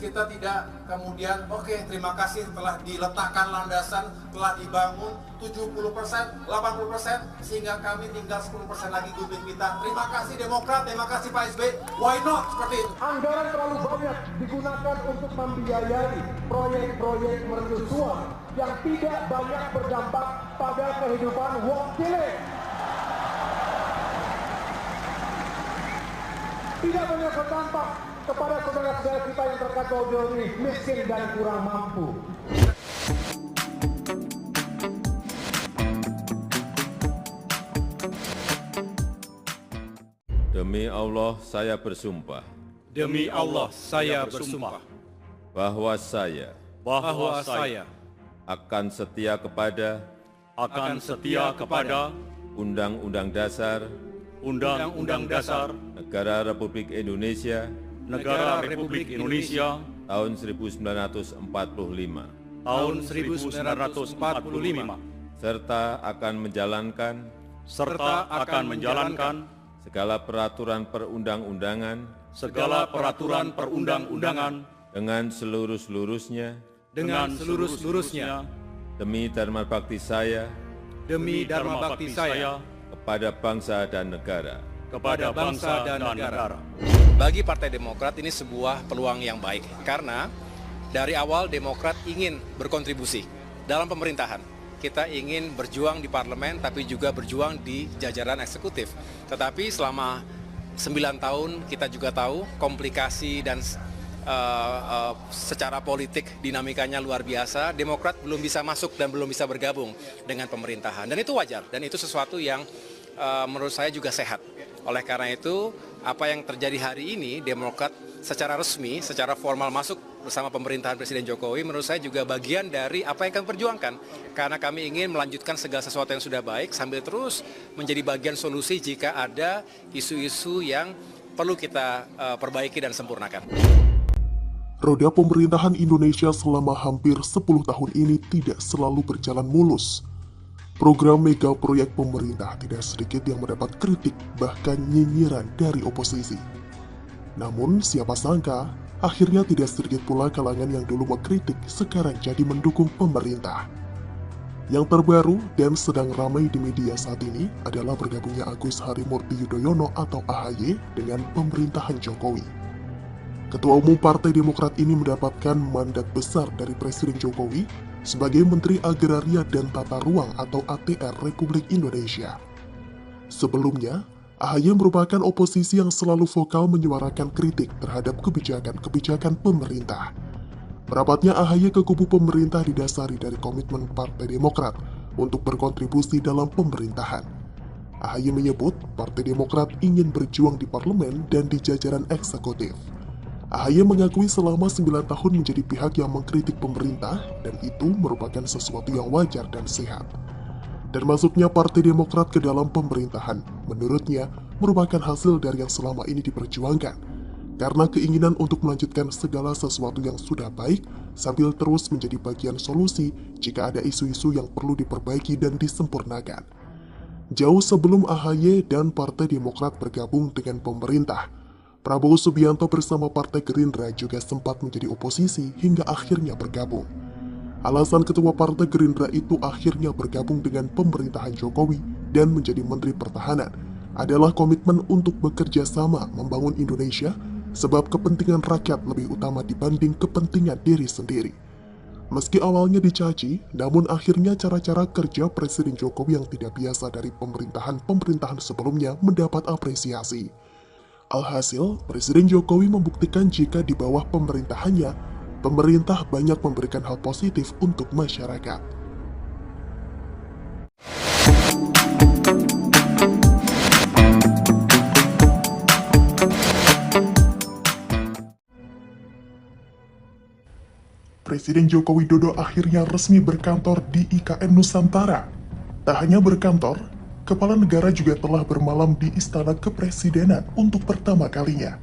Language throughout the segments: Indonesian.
kita tidak kemudian terima kasih telah diletakkan landasan, telah dibangun 70%, 80%, sehingga kami tinggal 10% lagi gubin kita. Terima kasih Demokrat, terima kasih Pak SBY. Why not seperti itu? Anggaran terlalu banyak digunakan untuk membiayai proyek-proyek mercusuar yang tidak banyak berdampak pada kehidupan wong cilik. Tidak banyak berdampak kepada saudara-saudara kita yang terkategori miskin dan kurang mampu. Demi Allah saya bersumpah. Demi Allah saya bersumpah Bahwa saya akan setia kepada Undang-Undang Dasar Negara Republik Indonesia tahun 1945 serta akan menjalankan segala peraturan perundang-undangan dengan seluruh-seluruhnya demi dharma bakti saya kepada bangsa dan negara. Bagi Partai Demokrat ini sebuah peluang yang baik karena dari awal Demokrat ingin berkontribusi dalam pemerintahan. Kita ingin berjuang di parlemen tapi juga berjuang di jajaran eksekutif. Tetapi selama 9 tahun kita juga tahu komplikasi dan secara politik dinamikanya luar biasa. Demokrat belum bisa masuk dan belum bisa bergabung dengan pemerintahan. Dan itu wajar dan itu sesuatu yang menurut saya juga sehat. Oleh karena itu, apa yang terjadi hari ini, Demokrat secara resmi, secara formal masuk bersama pemerintahan Presiden Jokowi, menurut saya juga bagian dari apa yang kami perjuangkan. Karena kami ingin melanjutkan segala sesuatu yang sudah baik, sambil terus menjadi bagian solusi jika ada isu-isu yang perlu kita perbaiki dan sempurnakan. Roda pemerintahan Indonesia selama hampir 10 tahun ini tidak selalu berjalan mulus. Program mega proyek pemerintah tidak sedikit yang mendapat kritik, bahkan nyinyiran dari oposisi. Namun, siapa sangka, akhirnya tidak sedikit pula kalangan yang dulu mengkritik sekarang jadi mendukung pemerintah. Yang terbaru dan sedang ramai di media saat ini adalah bergabungnya Agus Harimurti Yudhoyono atau AHY dengan pemerintahan Jokowi. Ketua Umum Partai Demokrat ini mendapatkan mandat besar dari Presiden Jokowi sebagai Menteri Agraria dan Tata Ruang atau ATR Republik Indonesia. Sebelumnya, AHY merupakan oposisi yang selalu vokal menyuarakan kritik terhadap kebijakan-kebijakan pemerintah. Merapatnya AHY ke kubu pemerintah didasari dari komitmen Partai Demokrat untuk berkontribusi dalam pemerintahan. AHY menyebut Partai Demokrat ingin berjuang di parlemen dan di jajaran eksekutif. AHY mengakui selama 9 tahun menjadi pihak yang mengkritik pemerintah dan itu merupakan sesuatu yang wajar dan sehat. Dan masuknya Partai Demokrat ke dalam pemerintahan, menurutnya, merupakan hasil dari yang selama ini diperjuangkan. Karena keinginan untuk melanjutkan segala sesuatu yang sudah baik sambil terus menjadi bagian solusi jika ada isu-isu yang perlu diperbaiki dan disempurnakan. Jauh sebelum AHY dan Partai Demokrat bergabung dengan pemerintah, Prabowo Subianto bersama Partai Gerindra juga sempat menjadi oposisi hingga akhirnya bergabung. Alasan ketua Partai Gerindra itu akhirnya bergabung dengan pemerintahan Jokowi dan menjadi Menteri Pertahanan adalah komitmen untuk bekerja sama membangun Indonesia sebab kepentingan rakyat lebih utama dibanding kepentingan diri sendiri. Meski awalnya dicaci, namun akhirnya cara-cara kerja Presiden Jokowi yang tidak biasa dari pemerintahan sebelumnya mendapat apresiasi. Alhasil, Presiden Jokowi membuktikan jika di bawah pemerintahannya, pemerintah banyak memberikan hal positif untuk masyarakat. Presiden Joko Widodo akhirnya resmi berkantor di IKN Nusantara. Tak hanya berkantor, Kepala negara juga telah bermalam di Istana Kepresidenan untuk pertama kalinya.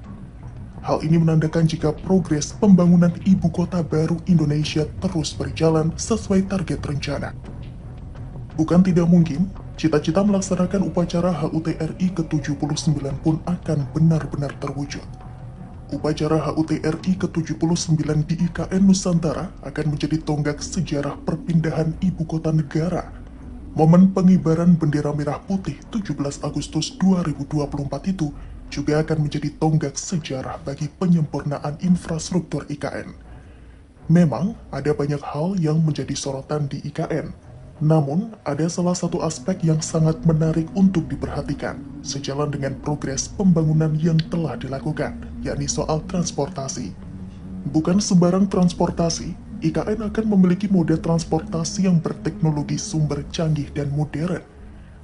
Hal ini menandakan jika progres pembangunan ibu kota baru Indonesia terus berjalan sesuai target rencana. Bukan tidak mungkin, cita-cita melaksanakan upacara HUT RI ke-79 pun akan benar-benar terwujud. upacara HUT RI ke-79 di IKN Nusantara akan menjadi tonggak sejarah perpindahan ibu kota negara. Momen pengibaran bendera merah putih 17 Agustus 2024 itu juga akan menjadi tonggak sejarah bagi penyempurnaan infrastruktur IKN. Memang ada banyak hal yang menjadi sorotan di IKN. Namun, ada salah satu aspek yang sangat menarik untuk diperhatikan, sejalan dengan progres pembangunan yang telah dilakukan, yakni soal transportasi. Bukan sembarang transportasi, IKN akan memiliki moda transportasi yang berteknologi sumber canggih dan modern.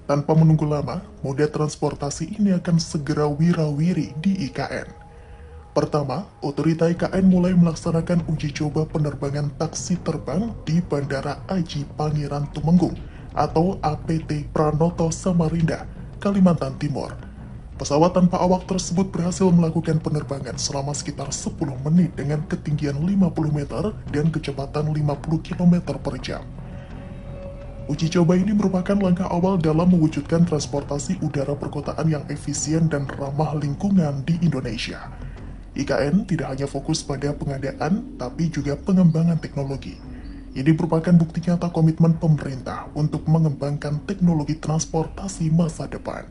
Tanpa menunggu lama, moda transportasi ini akan segera wirawiri di IKN. Pertama, otorita IKN mulai melaksanakan uji coba penerbangan taksi terbang di Bandara Aji Pangeran Tumenggung atau APT Pranoto Samarinda, Kalimantan Timur. Pesawat tanpa awak tersebut berhasil melakukan penerbangan selama sekitar 10 menit dengan ketinggian 50 meter dan kecepatan 50 km per jam. Uji coba ini merupakan langkah awal dalam mewujudkan transportasi udara perkotaan yang efisien dan ramah lingkungan di Indonesia. IKN tidak hanya fokus pada pengadaan, tapi juga pengembangan teknologi. Ini merupakan bukti nyata komitmen pemerintah untuk mengembangkan teknologi transportasi masa depan.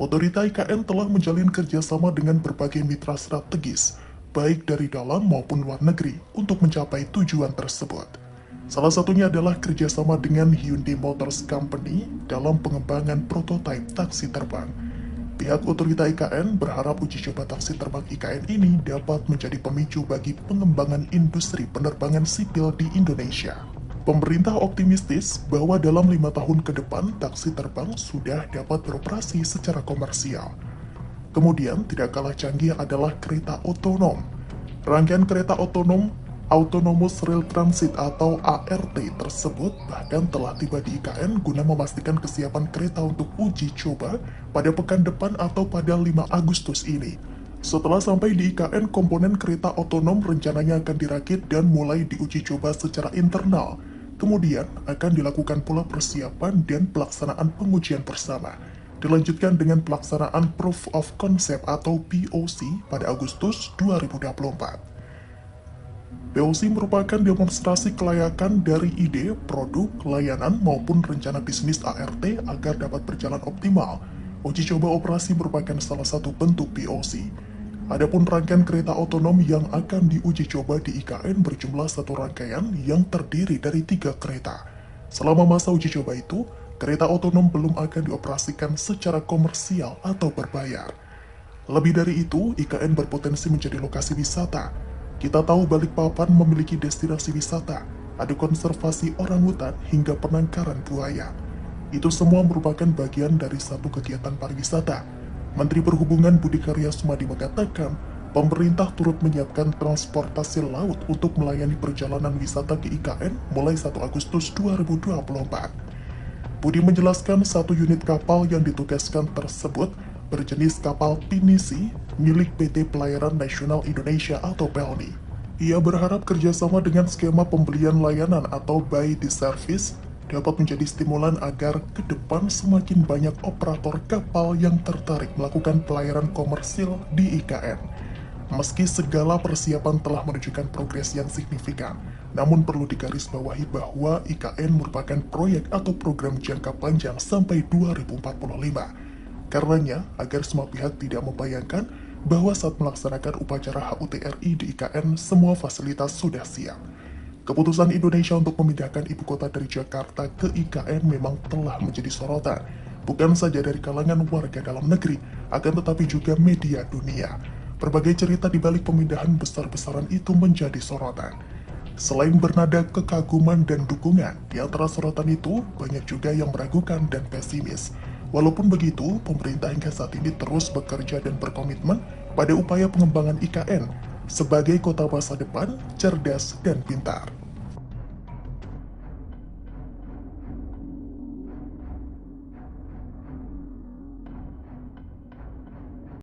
Otorita IKN telah menjalin kerjasama dengan berbagai mitra strategis, baik dari dalam maupun luar negeri, untuk mencapai tujuan tersebut. Salah satunya adalah kerjasama dengan Hyundai Motors Company dalam pengembangan prototipe taksi terbang. Pihak otorita IKN berharap uji coba taksi terbang IKN ini dapat menjadi pemicu bagi pengembangan industri penerbangan sipil di Indonesia. Pemerintah optimistis bahwa dalam 5 tahun ke depan taksi terbang sudah dapat beroperasi secara komersial. Kemudian tidak kalah canggih adalah kereta otonom. Rangkaian kereta otonom Autonomous Rail Transit atau ART tersebut bahkan telah tiba di IKN guna memastikan kesiapan kereta untuk uji coba pada pekan depan atau pada 5 Agustus ini. Setelah sampai di IKN, komponen kereta otonom rencananya akan dirakit dan mulai diuji coba secara internal. Kemudian akan dilakukan pula persiapan dan pelaksanaan pengujian bersama. Dilanjutkan dengan pelaksanaan Proof of Concept atau POC pada Agustus 2024. POC merupakan demonstrasi kelayakan dari ide, produk, layanan, maupun rencana bisnis ART agar dapat berjalan optimal. Uji coba operasi merupakan salah satu bentuk POC. Adapun rangkaian kereta otonom yang akan diuji coba di IKN berjumlah satu rangkaian yang terdiri dari 3 kereta. Selama masa uji coba itu, kereta otonom belum akan dioperasikan secara komersial atau berbayar. Lebih dari itu, IKN berpotensi menjadi lokasi wisata. Kita tahu Balikpapan memiliki destinasi wisata, ada konservasi orangutan hingga penangkaran buaya. Itu semua merupakan bagian dari satu kegiatan pariwisata. Menteri Perhubungan Budi Karya Sumadi mengatakan, pemerintah turut menyiapkan transportasi laut untuk melayani perjalanan wisata ke IKN mulai 1 Agustus 2024. Budi menjelaskan 1 unit kapal yang ditugaskan tersebut berjenis kapal pinisi milik PT Pelayaran Nasional Indonesia atau PELNI. Ia berharap kerjasama dengan skema pembelian layanan atau buy the service dapat menjadi stimulan agar ke depan semakin banyak operator kapal yang tertarik melakukan pelayaran komersil di IKN. Meski segala persiapan telah menunjukkan progres yang signifikan, namun perlu digarisbawahi bahwa IKN merupakan proyek atau program jangka panjang sampai 2045. Karenanya, agar semua pihak tidak membayangkan bahwa saat melaksanakan upacara HUT RI di IKN, semua fasilitas sudah siap. Keputusan Indonesia untuk memindahkan ibu kota dari Jakarta ke IKN memang telah menjadi sorotan, bukan saja dari kalangan warga dalam negeri, akan tetapi juga media dunia. Berbagai cerita di balik pemindahan besar-besaran itu menjadi sorotan. Selain bernada kekaguman dan dukungan, di antara sorotan itu banyak juga yang meragukan dan pesimis. Walaupun begitu, pemerintah hingga saat ini terus bekerja dan berkomitmen pada upaya pengembangan IKN sebagai kota masa depan, cerdas, dan pintar.